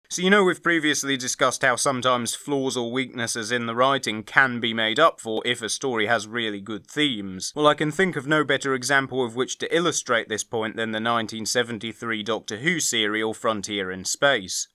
So you know we've previously discussed how sometimes flaws or weaknesses in the writing can be made up for if a story has really good themes. Well, I can think of no better example of which to illustrate this point than the 1973 Doctor Who serial Frontier in Space.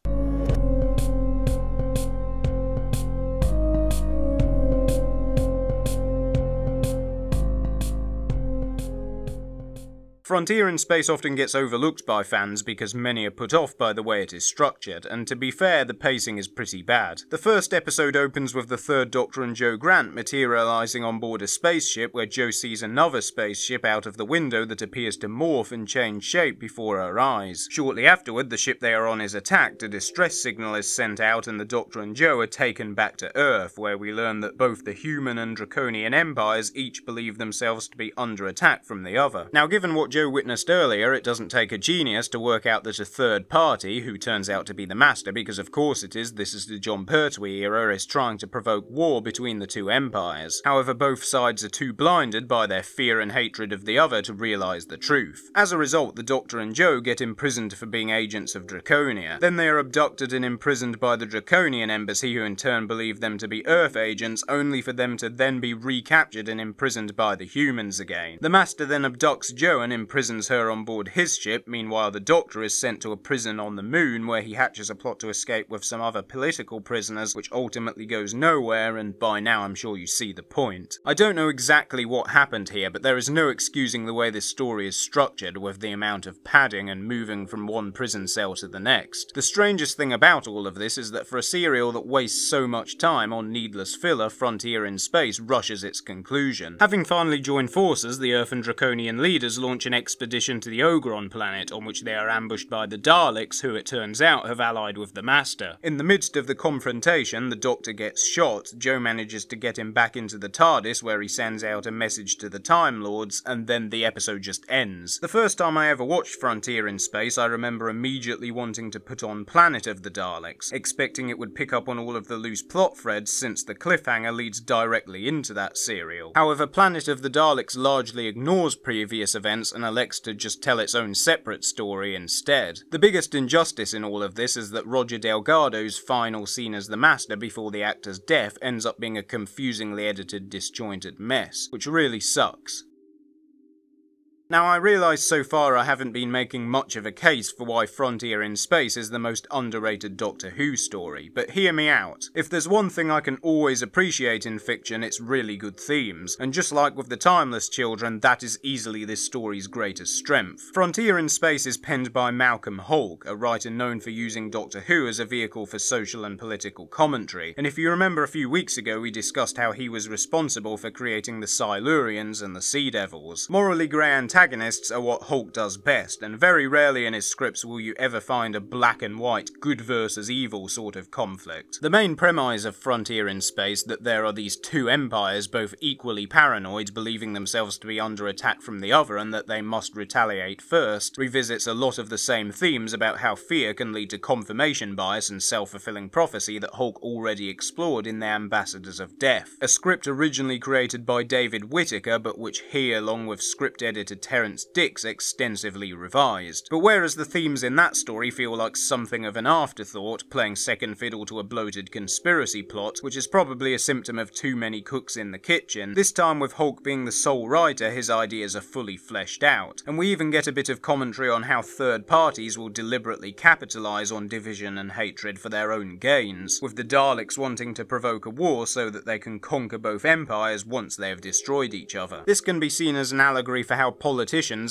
Frontier in Space often gets overlooked by fans because many are put off by the way it is structured, and to be fair, the pacing is pretty bad. The first episode opens with the Third Doctor and Jo Grant materialising on board a spaceship where Jo sees another spaceship out of the window that appears to morph and change shape before her eyes. Shortly afterward, the ship they are on is attacked, a distress signal is sent out, and the Doctor and Jo are taken back to Earth, where we learn that both the human and Draconian empires each believe themselves to be under attack from the other. Now, given what Jo witnessed earlier, it doesn't take a genius to work out that a third party, who turns out to be the Master, because of course it is, this is the Jon Pertwee era, is trying to provoke war between the two empires. However, both sides are too blinded by their fear and hatred of the other to realise the truth. As a result, the Doctor and Jo get imprisoned for being agents of Draconia. Then they are abducted and imprisoned by the Draconian embassy, who in turn believe them to be Earth agents, only for them to then be recaptured and imprisoned by the humans again. The Master then abducts Jo and imprisons her on board his ship. Meanwhile, the Doctor is sent to a prison on the moon where he hatches a plot to escape with some other political prisoners, which ultimately goes nowhere, and by now I'm sure you see the point. I don't know exactly what happened here, but there is no excusing the way this story is structured, with the amount of padding and moving from one prison cell to the next. The strangest thing about all of this is that for a serial that wastes so much time on needless filler, Frontier in Space rushes its conclusion. Having finally joined forces, the Earth and Draconian leaders launch an expedition to the Ogron planet, on which they are ambushed by the Daleks, who it turns out have allied with the Master. In the midst of the confrontation, the Doctor gets shot. Jo manages to get him back into the TARDIS, where he sends out a message to the Time Lords, and then the episode just ends. The first time I ever watched Frontier in Space, I remember immediately wanting to put on Planet of the Daleks, expecting it would pick up on all of the loose plot threads, since the cliffhanger leads directly into that serial. However, Planet of the Daleks largely ignores previous events and elects to just tell its own separate story instead. The biggest injustice in all of this is that Roger Delgado's final scene as the Master before the actor's death ends up being a confusingly edited, disjointed mess, which really sucks. Now, I realise so far I haven't been making much of a case for why Frontier in Space is the most underrated Doctor Who story, but hear me out. If there's one thing I can always appreciate in fiction, it's really good themes, and just like with the Timeless Children, that is easily this story's greatest strength. Frontier in Space is penned by Malcolm Hulke, a writer known for using Doctor Who as a vehicle for social and political commentary, and if you remember a few weeks ago we discussed how he was responsible for creating the Silurians and the Sea Devils. Morally grey antagonists are what Hulke does best, and very rarely in his scripts will you ever find a black and white, good versus evil sort of conflict. The main premise of Frontier in Space, that there are these two empires both equally paranoid, believing themselves to be under attack from the other and that they must retaliate first, revisits a lot of the same themes about how fear can lead to confirmation bias and self-fulfilling prophecy that Hulke already explored in The Ambassadors of Death, a script originally created by David Whittaker but which he, along with script editor Terence Dix, extensively revised. But whereas the themes in that story feel like something of an afterthought, playing second fiddle to a bloated conspiracy plot, which is probably a symptom of too many cooks in the kitchen, this time with Hulke being the sole writer, his ideas are fully fleshed out. And we even get a bit of commentary on how third parties will deliberately capitalise on division and hatred for their own gains, with the Daleks wanting to provoke a war so that they can conquer both empires once they have destroyed each other. This can be seen as an allegory for how politicians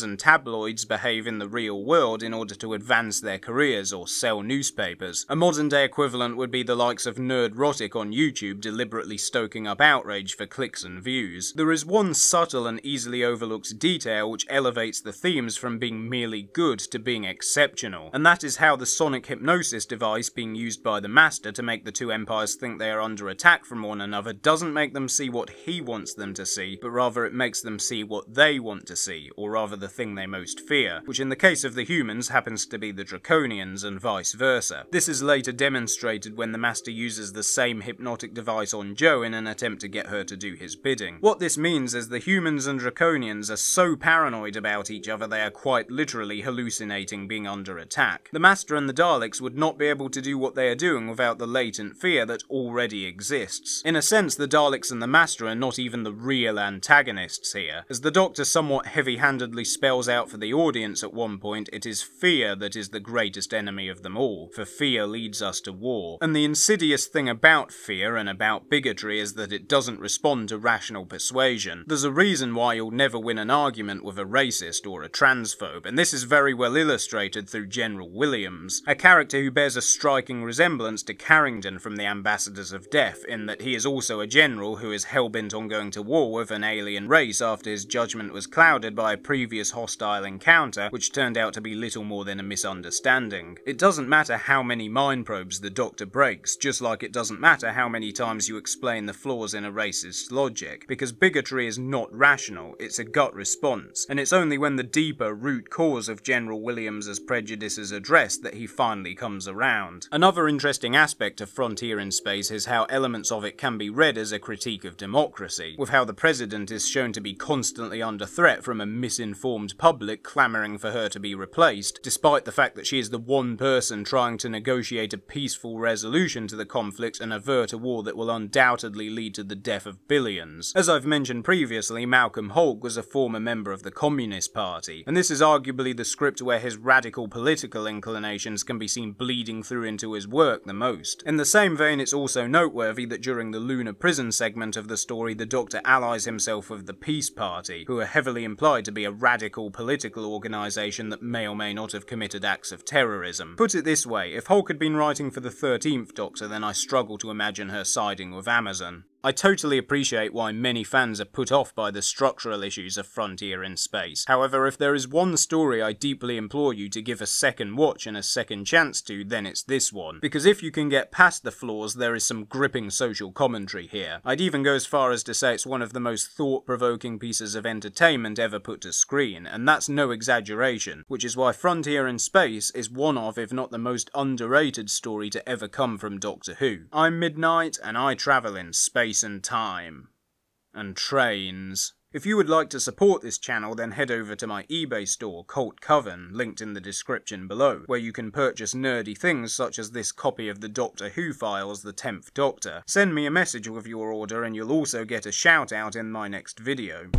and tabloids behave in the real world in order to advance their careers or sell newspapers. A modern day equivalent would be the likes of Nerdrotic on YouTube deliberately stoking up outrage for clicks and views. There is one subtle and easily overlooked detail which elevates the themes from being merely good to being exceptional, and that is how the sonic hypnosis device being used by the Master to make the two empires think they are under attack from one another doesn't make them see what he wants them to see, but rather it makes them see what they want to see, enemy, or rather the thing they most fear, which in the case of the humans happens to be the Draconians and vice versa. This is later demonstrated when the Master uses the same hypnotic device on Jo in an attempt to get her to do his bidding. What this means is the humans and Draconians are so paranoid about each other they are quite literally hallucinating being under attack. The Master and the Daleks would not be able to do what they are doing without the latent fear that already exists. In a sense, the Daleks and the Master are not even the real antagonists here. As the Doctor somewhat heavy-handedly spells out for the audience at one point, it is fear that is the greatest enemy of them all, for fear leads us to war. And the insidious thing about fear and about bigotry is that it doesn't respond to rational persuasion. There's a reason why you'll never win an argument with a racist or a transphobe, and this is very well illustrated through General Williams, a character who bears a striking resemblance to Carrington from the Ambassadors of Death, in that he is also a general who is hell-bent on going to war with an alien race after his judgment was clouded by a previous hostile encounter, which turned out to be little more than a misunderstanding. It doesn't matter how many mind probes the Doctor breaks, just like it doesn't matter how many times you explain the flaws in a racist's logic, because bigotry is not rational, it's a gut response, and it's only when the deeper root cause of General Williams's prejudice is addressed that he finally comes around. Another interesting aspect of Frontier in Space is how elements of it can be read as a critique of democracy, with how the President is shown to be constantly under threat from a misinformed public clamouring for her to be replaced, despite the fact that she is the one person trying to negotiate a peaceful resolution to the conflict and avert a war that will undoubtedly lead to the death of billions. As I've mentioned previously, Malcolm Hulke was a former member of the Communist Party, and this is arguably the script where his radical political inclinations can be seen bleeding through into his work the most. In the same vein, it's also noteworthy that during the Lunar Prison segment of the story, the Doctor allies himself with the Peace Party, who are heavily implied to be a radical political organisation that may or may not have committed acts of terrorism. Put it this way, if Hulke had been writing for the 13th Doctor, then I struggle to imagine her siding with Amazon. I totally appreciate why many fans are put off by the structural issues of Frontier in Space. However, if there is one story I deeply implore you to give a second watch and a second chance to, then it's this one. Because if you can get past the flaws, there is some gripping social commentary here. I'd even go as far as to say it's one of the most thought-provoking pieces of entertainment ever put to screen, and that's no exaggeration, which is why Frontier in Space is one of, if not the most underrated story to ever come from Doctor Who. I'm Midnight, and I travel in space and time. And trains. If you would like to support this channel, then head over to my eBay store, Cult Coven, linked in the description below, where you can purchase nerdy things such as this copy of the Doctor Who files, The 10th Doctor. Send me a message with your order and you'll also get a shout out in my next video.